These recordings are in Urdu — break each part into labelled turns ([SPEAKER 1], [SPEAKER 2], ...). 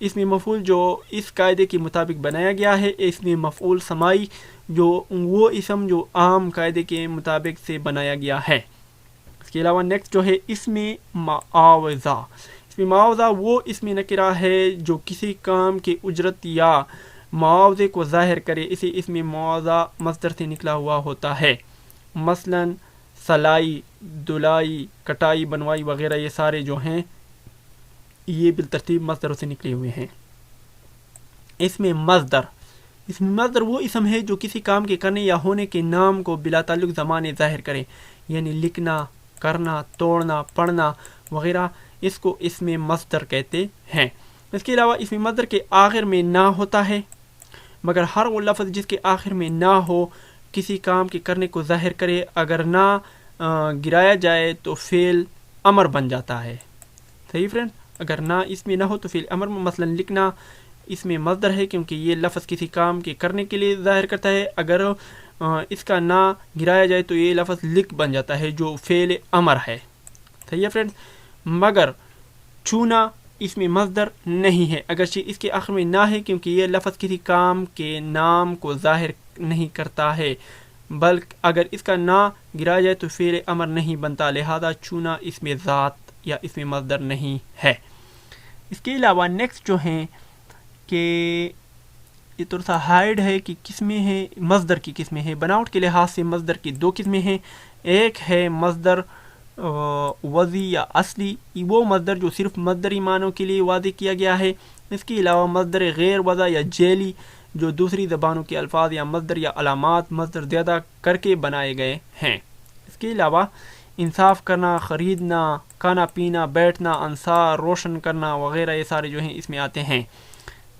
[SPEAKER 1] اسم مفعول جو اس قاعدے کے مطابق بنایا گیا ہے، اسم مفعول سمائی جو وہ اسم جو عام قاعدے کے مطابق سے بنایا گیا ہے۔ اس کے علاوہ نیکسٹ جو ہے اسم معاوضہ۔ اسم معاوضہ وہ اسم نکرہ ہے جو کسی کام کی اجرت یا معاوضے کو ظاہر کرے، اسے اسم معاوضہ مصدر سے نکلا ہوا ہوتا ہے۔ مثلا سلائی، دلائی، کٹائی، بنوائی وغیرہ یہ سارے جو ہیں یہ بالترتیب مصدروں سے نکلے ہوئے ہیں۔ اسم مصدر، اسم مصدر وہ اسم ہے جو کسی کام کے کرنے یا ہونے کے نام کو بلا تعلق زمانے ظاہر کرے، یعنی لکھنا، کرنا، توڑنا، پڑھنا وغیرہ، اس کو اسم مصدر کہتے ہیں۔ اس کے علاوہ اسم مصدر کے آخر میں نہ ہوتا ہے، مگر ہر وہ لفظ جس کے آخر میں نہ ہو کسی کام کے کرنے کو ظاہر کرے، اگر نہ گرایا جائے تو فعل امر بن جاتا ہے۔ صحیح فرینڈ، اگر نہ اس میں نہ ہو تو فعل امر، مثلا لکھنا اس میں مصدر ہے کیونکہ یہ لفظ کسی کام کے کرنے کے لیے ظاہر کرتا ہے، اگر اس کا نہ گرایا جائے تو یہ لفظ لکھ بن جاتا ہے جو فعل امر ہے۔ صحیح ہے فرینڈ، مگر چھونا اس میں مصدر نہیں ہے اگرچہ اس کے آخر میں نہ ہے، کیونکہ یہ لفظ کسی کام کے نام کو ظاہر نہیں کرتا ہے، بلکہ اگر اس کا نہ گرایا جائے تو فعل امر نہیں بنتا، لہذا چھونا اس میں ذات یا اس میں مصدر نہیں ہے۔ اس کے علاوہ نیکسٹ جو ہیں کہ یہ تھوڑا سا ہائڈ ہے کہ قسمیں ہیں، مصدر کی قسمیں ہیں۔ بناوٹ کے لحاظ سے مصدر کی دو قسمیں ہیں، ایک ہے مصدر وضعی یا اصلی، وہ مصدر جو صرف مصدری معنوں کے لیے واضح کیا گیا ہے۔ اس کے علاوہ مصدر غیر وضع یا جعلی جو دوسری زبانوں کے الفاظ یا مصدر یا علامات مصدر زیادہ کر کے بنائے گئے ہیں۔ اس کے علاوہ انصاف کرنا، خریدنا، کھانا پینا، بیٹھنا، انصار روشن کرنا وغیرہ یہ سارے جو ہیں اس میں آتے ہیں۔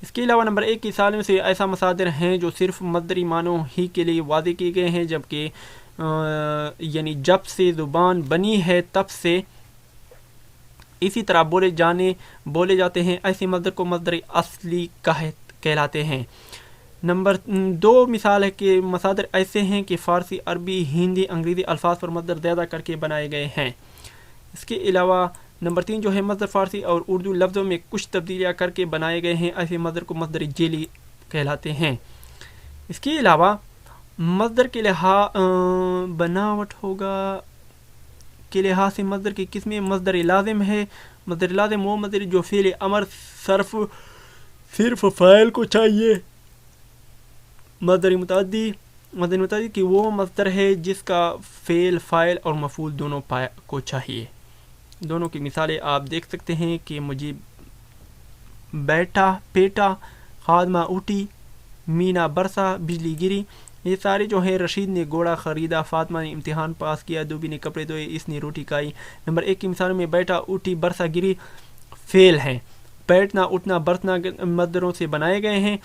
[SPEAKER 1] اس کے علاوہ نمبر 1 کی سالوں سے ایسا مصادر ہیں جو صرف مصدری معنوں ہی کے لیے واضح کیے گئے ہیں، جبکہ یعنی جب سے زبان بنی ہے تب سے اسی طرح بولے جاتے ہیں، ایسے مصدر کو مصدر اصلی کہلاتے ہیں۔ نمبر 2 مثال ہے کہ مصادر ایسے ہیں کہ فارسی، عربی، ہندی، انگریزی الفاظ پر مصدر زیادہ کر کے بنائے گئے ہیں۔ اس کے علاوہ نمبر 3 جو ہے مصدر فارسی اور اردو لفظوں میں کچھ تبدیلیاں کر کے بنائے گئے ہیں، ایسے مصدر کو مصدر جعلی کہلاتے ہیں۔ اس کے علاوہ مصدر کے لحاظ بناوٹ ہوگا کے لحاظ سے مصدر کی قسمیں مصدر لازم ہے۔ مصدر لازم وہ مصدر جو فعل امر صرف فاعل کو چاہیے۔ مصدر متعدی کہ وہ مصدر ہے جس کا فعل، فاعل اور مفعول دونوں کو چاہیے۔ دونوں کی مثالیں آپ دیکھ سکتے ہیں کہ مجھے بیٹا، پیٹا، خادمہ اٹھی، مینا برسا، بجلی گری، یہ سارے جو ہیں، رشید نے گھوڑا خریدا، فاطمہ نے امتحان پاس کیا، دوبی نے کپڑے دھوئے، اس نے روٹی کھائی۔ نمبر 1 کی مثالوں میں بیٹا، اٹھی، برسا، گری فعل ہیں، بیٹھنا، اٹھنا، برسنا مصدروں سے بنائے گئے ہیں۔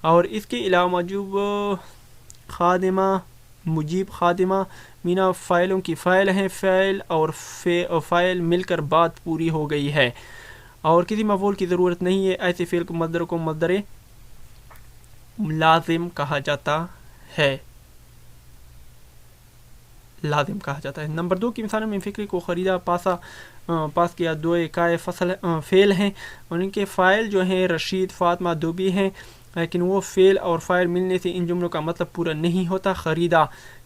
[SPEAKER 1] اور اس کے علاوہ موجود خادمہ، مجیب، خادمہ، مینا فاعلوں کی فاعل ہیں، فعل اور فاعل مل کر بات پوری ہو گئی ہے اور کسی مفعول کی ضرورت نہیں ہے، ایسے فعل کو مصدر لازم کہا جاتا ہے۔ نمبر 2 کی مثالوں میں فکری کو خریدا، پاس کیا، دوئے، کائے فعل ہیں، اور ان کے فاعل جو ہیں رشید، فاطمہ، دوبی ہیں، لیکن وہ فعل اور فاعل ملنے سے ان جملوں کا مطلب پورا نہیں ہوتا۔ خریدا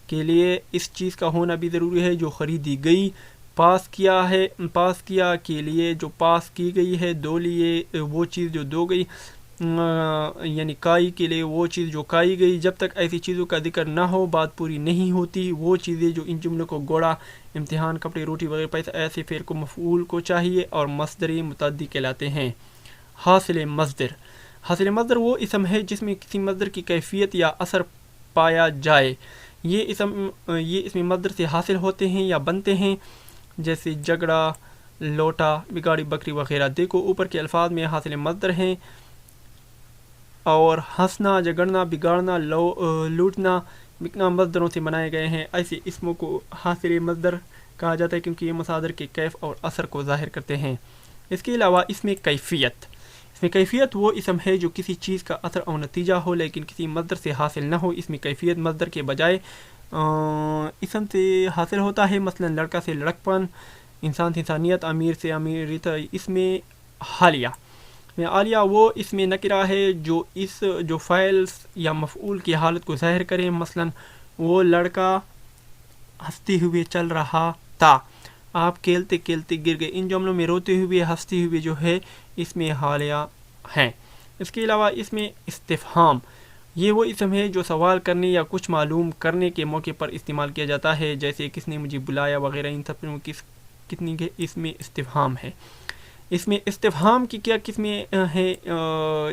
[SPEAKER 1] کے لیے اس چیز کا ہونا بھی ضروری ہے جو خریدی گئی، پاس کیا کے لیے جو پاس کی گئی ہے، دو لیے وہ چیز جو دو گئی، یعنی کائی کے لیے وہ چیز جو کائی گئی۔ جب تک ایسی چیزوں کا ذکر نہ ہو بات پوری نہیں ہوتی۔ وہ چیزیں جو ان جملوں کو گھوڑا، امتحان، کپڑے، روٹی وغیرہ پیسہ، ایسے فعل کو مفعول کو چاہیے اور مصدر متعدی کہلاتے ہیں۔ حاصل مصدر وہ اسم ہے جس میں کسی مصدر کی کیفیت یا اثر پایا جائے۔ یہ اسم مصدر سے حاصل ہوتے ہیں یا بنتے ہیں، جیسے جھگڑا، لوٹا، بگاڑی، بکری وغیرہ۔ دیکھو اوپر کے الفاظ میں حاصل مصدر ہیں اور ہنسنا، جگڑنا، بگاڑنا، لوٹنا، بکنا مصدروں سے بنائے گئے ہیں۔ ایسے اسموں کو حاصل مصدر کہا جاتا ہے کیونکہ یہ مصادر کے کیف اور اثر کو ظاہر کرتے ہیں۔ اس کے علاوہ اسم کیفیت وہ اسم ہے جو کسی چیز کا اثر اور نتیجہ ہو لیکن کسی مصدر سے حاصل نہ ہو۔ اسم کیفیت مصدر کے بجائے اسم سے حاصل ہوتا ہے، مثلا لڑکا سے لڑکپن، انسان سے انسانیت، امیر سے امیریت۔ اسم حالیہ اسم عالیہ وہ اسم نکرہ ہے جو فاعل یا مفعول کی حالت کو ظاہر کرے، مثلا وہ لڑکا ہنستے ہوئے چل رہا تھا، آپ کھیلتے کھیلتے گر گئے۔ ان جملوں میں روتے ہوئے، ہنستے ہوئے جو ہے اسم حالیہ ہیں۔ اس کے علاوہ اسم استفہام یہ وہ اسم ہے جو سوال کرنے یا کچھ معلوم کرنے کے موقع پر استعمال کیا جاتا ہے، جیسے کس نے مجھے بلایا وغیرہ، ان سب میں کتنی کے اسم استفہام ہے۔ اس میں استفہام کی کیا قسمیں ہیں؟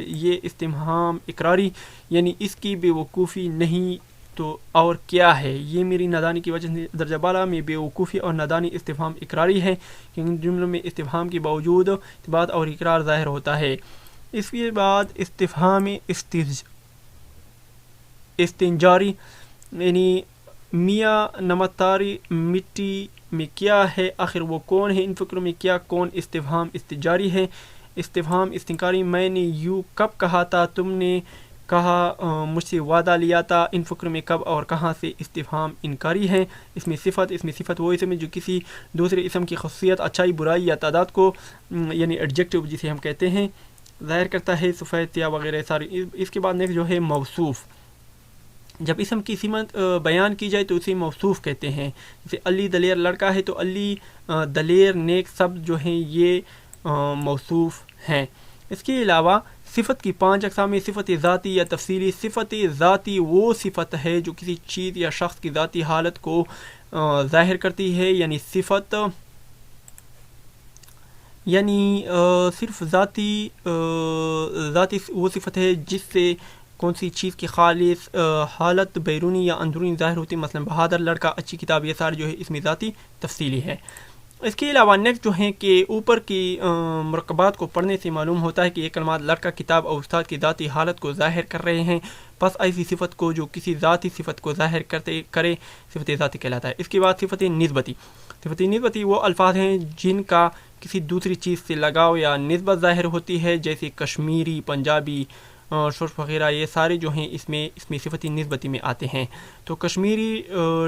[SPEAKER 1] یہ استفہام اقراری، یعنی اس کی بے وقوفی نہیں تو اور کیا ہے، یہ میری نادانی کی وجہ سے درجہ بالا میں بے وقوفی اور نادانی استفہام اقراری ہے، کیونکہ جملوں میں استفہام کے باوجود اثبات اور اقرار ظاہر ہوتا ہے۔ اس کے بعد استفہام استنجاری، یعنی میاں نمتاری مٹی میں کیا ہے، آخر وہ کون ہے، ان فکروں میں کیا کون استفہام استنجاری ہے۔ استفہام استنکاری، میں نے یوں کب کہا تھا، تم نے کہا مجھ سے وعدہ لیا تھا، ان فکروں میں کب اور کہاں سے استفہام انکاری ہے۔ اس میں صفت وہ اسم ہے جو کسی دوسرے اسم کی خصوصیت، اچھائی، برائی یا تعداد کو، یعنی ایڈجیکٹو جسے ہم کہتے ہیں، ظاہر کرتا ہے، سفید یا وغیرہ ساری۔ اس کے بعد نیکسٹ جو ہے موصوف، جب اسم کی سمت بیان کی جائے تو اسے موصوف کہتے ہیں، جیسے علی دلیر لڑکا ہے تو علی دلیر نیک سب جو ہیں یہ موصوف ہیں۔ اس کے علاوہ صفت کی 5 اقسام میں صفت ذاتی یا تفصیلی۔ صفت ذاتی وہ صفت ہے جو کسی چیز یا شخص کی ذاتی حالت کو ظاہر کرتی ہے، یعنی صفت صرف ذاتی وہ صفت ہے جس سے کون سی چیز کی خالص حالت بیرونی یا اندرونی ظاہر ہوتی ہے، مثلا بہادر لڑکا، اچھی کتاب، یہ سارے جو ہے اس میں ذاتی تفصیلی ہے۔ اس کے علاوہ نیکسٹ جو ہیں کہ اوپر کی مرکبات کو پڑھنے سے معلوم ہوتا ہے کہ یہ کلمات لڑکا، کتاب اور استاد کی ذاتی حالت کو ظاہر کر رہے ہیں، پس ایسی صفت کو جو کسی ذاتی صفت کو ظاہر کرے صفت ذاتی کہلاتا ہے۔ اس کے بعد صفت نسبتی وہ الفاظ ہیں جن کا کسی دوسری چیز سے لگاؤ یا نسبت ظاہر ہوتی ہے، جیسے کشمیری، پنجابی، شرف وغیرہ، یہ سارے جو ہیں اس میں صفت نسبتی میں آتے ہیں۔ تو کشمیری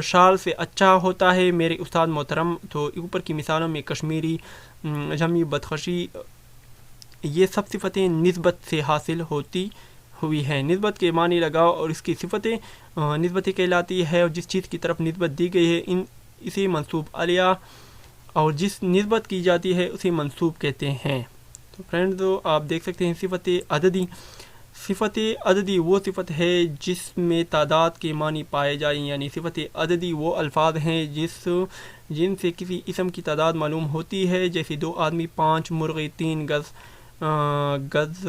[SPEAKER 1] شال سے اچھا ہوتا ہے میرے استاد محترم، تو اوپر کی مثالوں میں کشمیری، جمی، بدخشی، یہ سب صفتیں نسبت سے حاصل ہوتی ہوئی ہیں۔ نسبت کے معنی لگاؤ اور اس کی صفتیں نسبتی کہلاتی ہے، اور جس چیز کی طرف نسبت دی گئی ہے اسے منصوب علیہ، اور جس نسبت کی جاتی ہے اسے منصوب کہتے ہیں۔ تو فرینڈز آپ دیکھ سکتے ہیں صفت عددی وہ صفت ہے جس میں تعداد کے معنی پائے جائیں، یعنی صفت عددی وہ الفاظ ہیں جن سے کسی اسم کی تعداد معلوم ہوتی ہے، جیسے 2 آدمی، 5 مرغی، 3 گز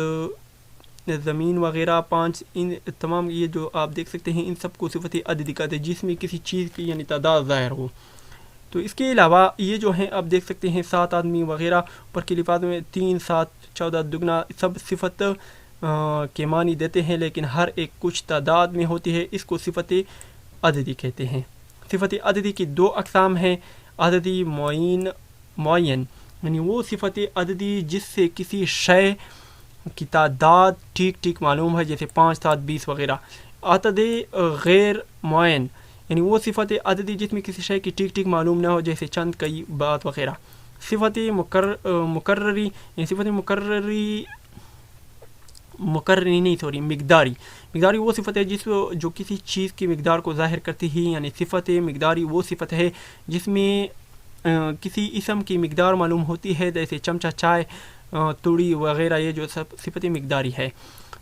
[SPEAKER 1] زمین وغیرہ، 5، ان تمام یہ جو آپ دیکھ سکتے ہیں ان سب کو صفت عددی کہتے ہیں، جس میں کسی چیز کی یعنی تعداد ظاہر ہو۔ تو اس کے علاوہ یہ جو ہیں آپ دیکھ سکتے ہیں 7 آدمی وغیرہ، اوپر کے لفاظ میں 3، 7، 14 دگنا، سب صفت کے معنی دیتے ہیں، لیکن ہر ایک کچھ تعداد میں ہوتی ہے، اس کو صفت عددی کہتے ہیں۔ صفت عددی کی 2 اقسام ہیں، عددی معین، یعنی وہ صفت عددی جس سے کسی شے کی تعداد ٹھیک معلوم ہے، جیسے 5، 7، 20 وغیرہ۔ عدد غیر معین، یعنی وہ صفت عددی جس میں کسی شے کی ٹھیک معلوم نہ ہو، جیسے چند، کئی، بات وغیرہ۔ صفت مقرری، یعنی صفت مقداری وہ صفت ہے جو کسی چیز کی مقدار کو ظاہر کرتی ہے، یعنی صفت مقداری وہ صفت ہے جس میں کسی اسم کی مقدار معلوم ہوتی ہے، جیسے چمچہ چائے، توڑی وغیرہ، یہ جو سب صفت مقداری ہے۔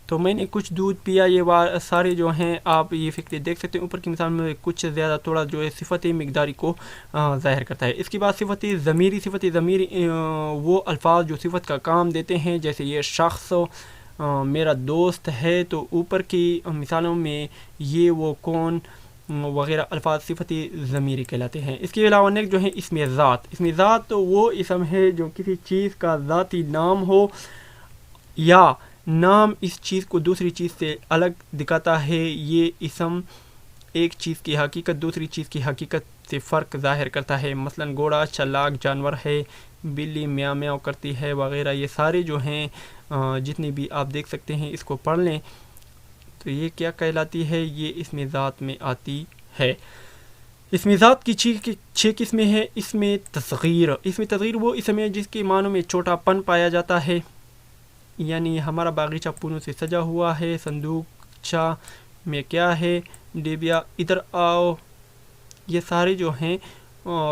[SPEAKER 1] تو میں نے کچھ دودھ پیا، یہ سارے جو ہیں آپ یہ فکر دیکھ سکتے ہیں، اوپر کی مثال میں کچھ زیادہ تھوڑا جو ہے صفت مقداری کو ظاہر کرتا ہے۔ اس کے بعد صفت ضمیری وہ الفاظ جو صفت کا کام دیتے ہیں، جیسے یہ شخص میرا دوست ہے، تو اوپر کی مثالوں میں یہ، وہ، کون وغیرہ الفاظ صفت ضمیری کہلاتے ہیں۔ اس کے علاوہ نیکسٹ جو ہے اسم ذات تو وہ اسم ہے جو کسی چیز کا ذاتی نام ہو، یا نام اس چیز کو دوسری چیز سے الگ دکھاتا ہے۔ یہ اسم ایک چیز کی حقیقت دوسری چیز کی حقیقت سے فرق ظاہر کرتا ہے، مثلا گھوڑا چالاک جانور ہے، بلی میاں میاں کرتی ہے وغیرہ، یہ سارے جو ہیں جتنے بھی آپ دیکھ سکتے ہیں، اس کو پڑھ لیں تو یہ کیا کہلاتی ہے، یہ اسم ذات میں آتی ہے۔ اسم ذات کی 6 قسمیں ہیں۔ اسم تصغیر وہ اسم ہے جس کے معنوں میں چھوٹا پن پایا جاتا ہے، یعنی ہمارا باغیچہ پھولوں سے سجا ہوا ہے، صندوق چا میں کیا ہے، ڈبیا ادھر آؤ، یہ سارے جو ہیں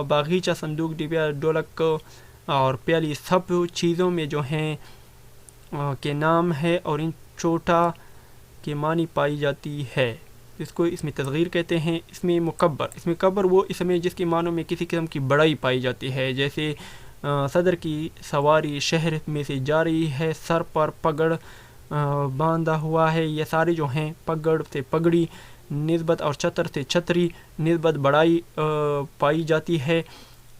[SPEAKER 1] باغیچہ، صندوق، ڈبیا، ڈھولک اور پیالی، سب چیزوں میں جو ہیں کے نام ہے، اور ان چھوٹا کے معنی پائی جاتی ہے، اس کو اس میں تصغیر کہتے ہیں۔ اس میں مکبر، اس میں کبر وہ اسم ہے جس کے معنوں میں کسی قسم کی بڑائی پائی جاتی ہے، جیسے صدر کی سواری شہر میں سے جا رہی ہے، سر پر پگڑ باندھا ہوا ہے، یہ سارے جو ہیں پگڑ سے پگڑی نسبت، اور چتر سے چھتری نسبت بڑائی پائی جاتی ہے،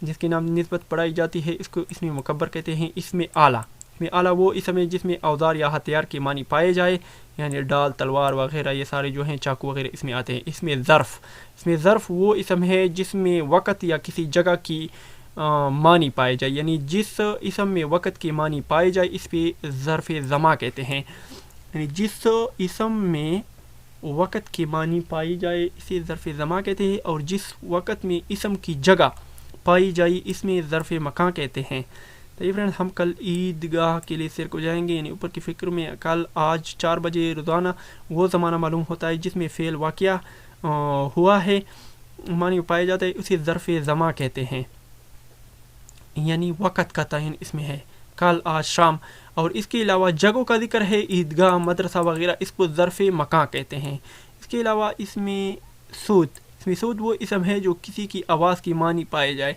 [SPEAKER 1] جس کے نام نسبت پڑھائی جاتی ہے، اس کو اس میں مکبر کہتے ہیں۔ اس میں اعلیٰ، اس میں اعلیٰ وہ اسم ہے جس میں اوزار یا ہتھیار کے معنی پائے جائے، یعنی ڈال، تلوار وغیرہ، یہ سارے جو ہیں چاقو وغیرہ اس میں آتے ہیں۔ اس میں ظرف، اس میں ظرف وہ اسم ہے جس میں وقت یا کسی جگہ کی معنی پائے جائے، یعنی جس اسم میں وقت کی معنی پائے جائے اس پہ ظرف زماں کہتے ہیں، یعنی جس اسم میں وقت کی معنی پائی جائے اسے ظرف زماں کہتے ہیں، اور جس وقت میں اسم کی جگہ پائی جائے اس میں ظرف مکان کہتے ہیں۔ تو یہ فرینڈ، ہم کل عیدگاہ کے لیے سیر کو جائیں گے، یعنی اوپر کی فکر میں کل آج 4 بجے روزانہ وہ زمانہ معلوم ہوتا ہے جس میں فعل واقعہ ہوا ہے، معنی پایا جاتا ہے، اسے ظرف زماں کہتے ہیں، یعنی وقت کا تعین اس میں ہے، کل، آج، شام۔ اور اس کے علاوہ جگہوں کا ذکر ہے، عیدگاہ، مدرسہ وغیرہ، اس کو ظرف مکان کہتے ہیں۔ اس کے علاوہ اس میں سود، اس میں سود وہ اسم ہے جو کسی کی آواز کی معنی پائے جائے،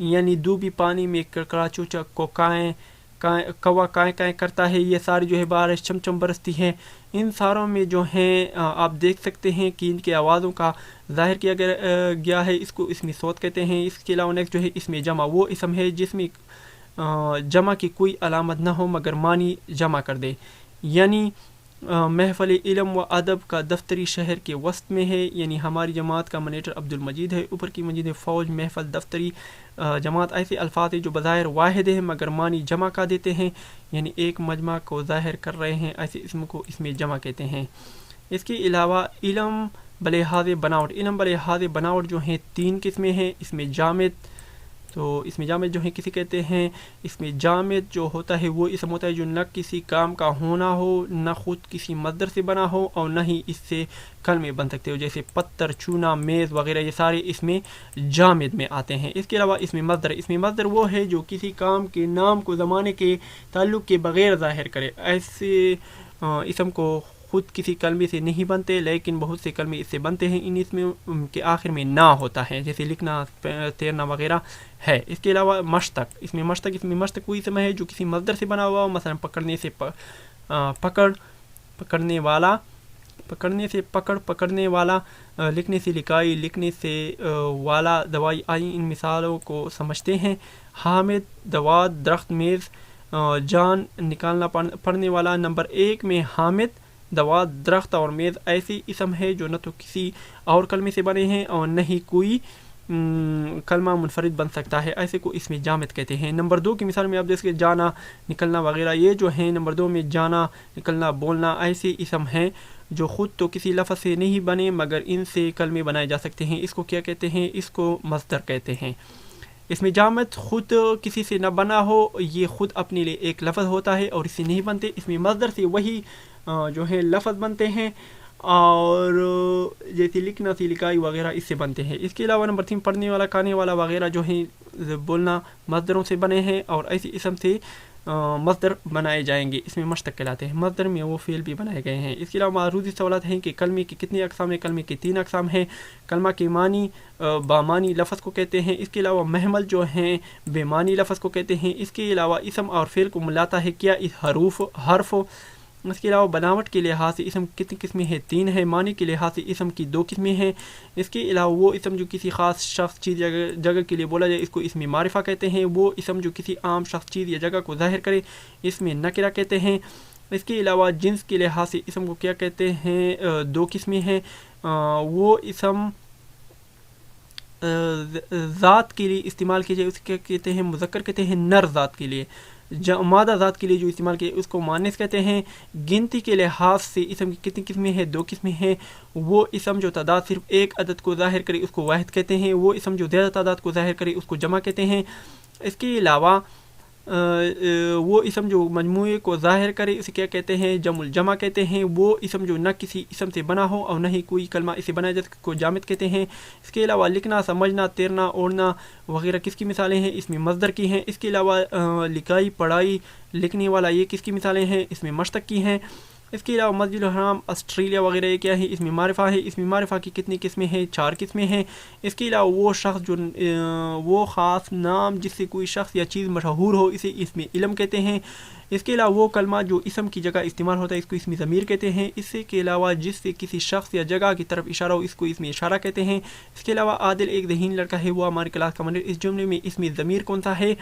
[SPEAKER 1] یعنی ڈوبی پانی میں کڑکڑا چوچا کو کوا کائیں کائیں کرتا ہے، یہ ساری جو ہے بارش چمچم برستی ہے، ان ساروں میں جو ہیں آپ دیکھ سکتے ہیں کہ ان کے آوازوں کا ظاہر کیا گیا ہے، اس کو اس میں صوت کہتے ہیں۔ اس کے علاوہ نیکسٹ جو ہے اس میں جمع، وہ اسم ہے جس میں جمع کی کوئی علامت نہ ہو مگر معنی جمع کر دے، یعنی محفل علم و ادب کا دفتری شہر کے وسط میں ہے، یعنی ہماری جماعت کا منیٹر عبد المجید ہے، اوپر کی مجید فوج، محفل، دفتری جماعت ایسے الفاظ ہیں جو بظاہر واحد ہیں مگر معنی جمع کا دیتے ہیں، یعنی ایک مجمع کو ظاہر کر رہے ہیں، ایسے اسم کو اس میں جمع کہتے ہیں۔ اس کے علاوہ علم بلحاظ بناوٹ، علم بلحاظ بناوٹ جو ہیں 3 قسمیں ہیں، اس میں جامد، تو اس میں جامد جو ہیں کسی کہتے ہیں، اس میں جامد جو ہوتا ہے وہ اسم ہوتا ہے جو نہ کسی کام کا ہونا ہو، نہ خود کسی مصدر سے بنا ہو، اور نہ ہی اس سے کلمے بن سکتے ہو، جیسے پتھر، چونا، میز وغیرہ، یہ سارے اس میں جامد میں آتے ہیں۔ اس کے علاوہ اس میں مصدر، اس میں مصدر وہ ہے جو کسی کام کے نام کو زمانے کے تعلق کے بغیر ظاہر کرے، ایسے اسم کو خود کسی کلمے سے نہیں بنتے لیکن بہت سے کلمے اس سے بنتے ہیں، ان اس میں کے آخر میں نا ہوتا ہے، جیسے لکھنا، تیرنا وغیرہ ہے۔ اس کے علاوہ مشتق، اس میں مشتق وہی اسم ہے جو کسی مصدر سے بنا ہوا ہو، مثلا پکڑنے سے پکڑنے والا، پکڑنے والا، لکھنے سے لکھائی، لکھنے سے والا، دوائی آئی، ان مثالوں کو سمجھتے ہیں۔ حامد، دواد، درخت، میز، جان، نکالنا، پڑھنے والا۔ نمبر 1 میں حامد، دواد، درخت اور میز ایسی اسم ہے جو نہ تو کسی اور کلمے سے بنے ہیں اور نہ ہی کوئی کلمہ منفرد بن سکتا ہے، ایسے کو اس میں جامد کہتے ہیں۔ نمبر 2 کی مثال میں آپ دیکھ سکتے جانا، نکلنا وغیرہ، یہ جو ہیں نمبر 2 میں جانا، نکلنا، بولنا ایسے اسم ہیں جو خود تو کسی لفظ سے نہیں بنے مگر ان سے کلمے بنائے جا سکتے ہیں، اس کو کیا کہتے ہیں؟ اس کو مصدر کہتے ہیں۔ اس میں جامد خود کسی سے نہ بنا ہو، یہ خود اپنے لیے ایک لفظ ہوتا ہے اور اس سے نہیں بنتے، اس میں مصدر سے وہی جو ہے لفظ بنتے ہیں، اور جیسے لکھنا، سی لکھائی وغیرہ اس سے بنتے ہیں۔ اس کے علاوہ نمبر 3 پڑھنے والا، کھانے والا وغیرہ جو ہیں بولنا مصدروں سے بنے ہیں اور ایسی اسم سے مصدر بنائے جائیں گے، اس میں مشتق کہلاتے ہیں، مصدر میں وہ فعل بھی بنائے گئے ہیں۔ اس کے علاوہ معروضی سوالات ہیں کہ کلمے کی کتنی اقسام ہیں؟ کلمے کی 3 اقسام ہیں۔ کلمہ کے معنی بامانی لفظ کو کہتے ہیں، اس کے علاوہ محمل جو ہیں بے معنی لفظ کو کہتے ہیں، اس کے علاوہ اسم اور فعل کو ملاتا ہے کیا حرف۔ اس کے علاوہ بناوٹ کے لحاظ سے اسم کتنی قسمیں ہیں؟ 3 ہیں۔ معنی کے لحاظ سے اسم کی 2 قسمیں ہیں۔ اس کے علاوہ وہ اسم جو کسی خاص شخص، چیز، جگہ کے لیے بولا جائے، اس کو اسم معرفہ کہتے ہیں۔ وہ اسم جو کسی عام شخص، چیز یا جگہ کو ظاہر کرے، اس میں نکرہ کہتے ہیں۔ اس کے علاوہ جنس کے لحاظ سے اسم کو کیا کہتے ہیں؟ 2 قسمیں ہیں۔ وہ اسم ذات کے لیے استعمال کیے جائے اس کو کیا کہتے ہیں؟ مذکر کہتے ہیں۔ نر ذات کے لیے، مادہ ذات کے لیے جو استعمال کیے اس کو مؤنث کہتے ہیں۔ گنتی کے لحاظ سے اسم کی کتنی قسمیں ہیں؟ 2 قسمیں ہیں۔ وہ اسم جو تعداد صرف ایک عدد کو ظاہر کرے اس کو واحد کہتے ہیں۔ وہ اسم جو زیادہ تعداد کو ظاہر کرے اس کو جمع کہتے ہیں۔ اس کے علاوہ وہ اسم جو مجموعے کو ظاہر کرے اسے کیا کہتے ہیں؟ جمع الجمع کہتے ہیں. وہ اسم جو نہ کسی اسم سے بنا ہو اور نہ ہی کوئی کلمہ اسے بنایا جائے کو جامد کہتے ہیں. اس کے علاوہ لکھنا، سمجھنا، تیرنا، اوڑھنا وغیرہ کس کی مثالیں ہیں؟ اس میں مصدر کی ہیں. اس کے علاوہ لکھائی، پڑھائی، لکھنے والا یہ کس کی مثالیں ہیں؟ اس میں مشتق کی ہیں. اس کے علاوہ مسجد الحرام، آسٹریلیا وغیرہ یہ کیا ہے؟ اس میں معرفہ ہے. اس میں معرفہ کی کتنی قسمیں ہیں؟ 4 قسمیں ہیں. اس کے علاوہ وہ شخص جو وہ خاص نام جس سے کوئی شخص یا چیز مشہور ہو اسے اس میں علم کہتے ہیں. اس کے علاوہ وہ کلمہ جو اسم کی جگہ استعمال ہوتا ہے اس کو اس میں ضمیر کہتے ہیں. اس کے علاوہ جس سے کسی شخص یا جگہ کی طرف اشارہ ہو اس کو اس میں اشارہ کہتے ہیں. اس کے علاوہ عادل ایک ذہین لڑکا ہے، وہ ہماری کلاس کا منر. اس جملے میں اس میں ضمیر کون سا ہے؟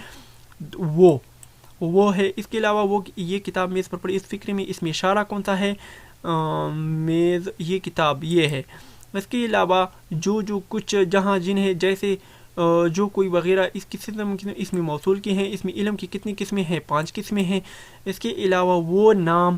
[SPEAKER 1] وہ ہے. اس کے علاوہ وہ یہ کتاب میز پر پڑی، اس فکر میں اس میں اشارہ کون سا ہے؟ میز، یہ کتاب یہ ہے. اس کے علاوہ جو کچھ، جہاں، جنہیں، جیسے، جو کوئی وغیرہ اس قسم اس میں موصول کی ہیں. اس میں علم کی کتنی قسمیں ہیں؟ 5 قسمیں ہیں. اس کے علاوہ وہ نام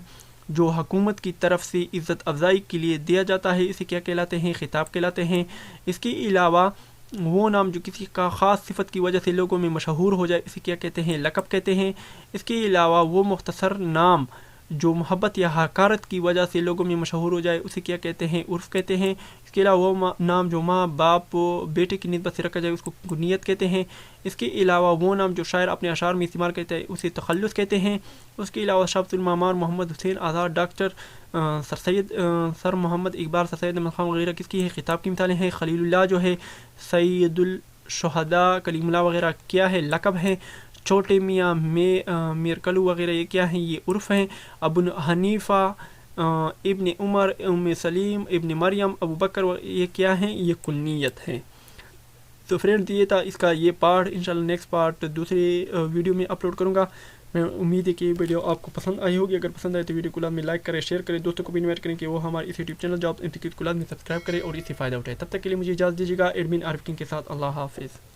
[SPEAKER 1] جو حکومت کی طرف سے عزت افزائی کے لیے دیا جاتا ہے اسے کیا کہلاتے ہیں؟ خطاب کہلاتے ہیں. اس کے علاوہ وہ نام جو کسی کا خاص صفت کی وجہ سے لوگوں میں مشہور ہو جائے اسے کیا کہتے ہیں؟ لقب کہتے ہیں. اس کے علاوہ وہ مختصر نام جو محبت یا حقارت کی وجہ سے لوگوں میں مشہور ہو جائے اسے کیا کہتے ہیں؟ عرف کہتے ہیں. اس کے علاوہ وہ نام جو ماں باپ بیٹے کی نسبت سے رکھا جائے اس کو کنیت کہتے ہیں. اس کے علاوہ وہ نام جو شاعر اپنے اشعار میں استعمال کرتا ہے اسے تخلص کہتے ہیں. اس کے علاوہ شمس المعمار، محمد حسین آزاد، ڈاکٹر سر محمد اقبال، سر سید احمد خان وغیرہ کس کی ہے؟ خطاب کی مثالیں ہیں. خلیل اللہ جو ہے، سید الشہداء، کلیم اللہ وغیرہ کیا ہے؟ لقب ہے. چھوٹے میاں، میر کلو وغیرہ یہ کیا ہیں؟ یہ عرف ہیں. ابو حنیفہ، ابن عمر، ام سلیم، ابن مریم، ابو بکر یہ کیا ہیں؟ یہ کنیت ہیں. تو فرینڈ یہ تھا اس کا یہ پارٹ. انشاءاللہ نیکسٹ پارٹ دوسری ویڈیو میں اپلوڈ کروں گا. میں امید ہے کہ یہ ویڈیو آپ کو پسند آئی ہوگی. اگر پسند آئے تو ویڈیو کو لازمی میں لائک کریں، شیئر کریں، دوستوں کو بھی انوائٹ کریں کہ وہ ہمارے اس یوٹیوب چینل جاب انسٹیٹیوٹ کو لازمی سبسکرائب کریں اور اس سے فائدہ اٹھائے. تب تک کے لیے مجھے اجازت دیجیے گا. ایڈمن عارف کنگ کے ساتھ. اللہ حافظ.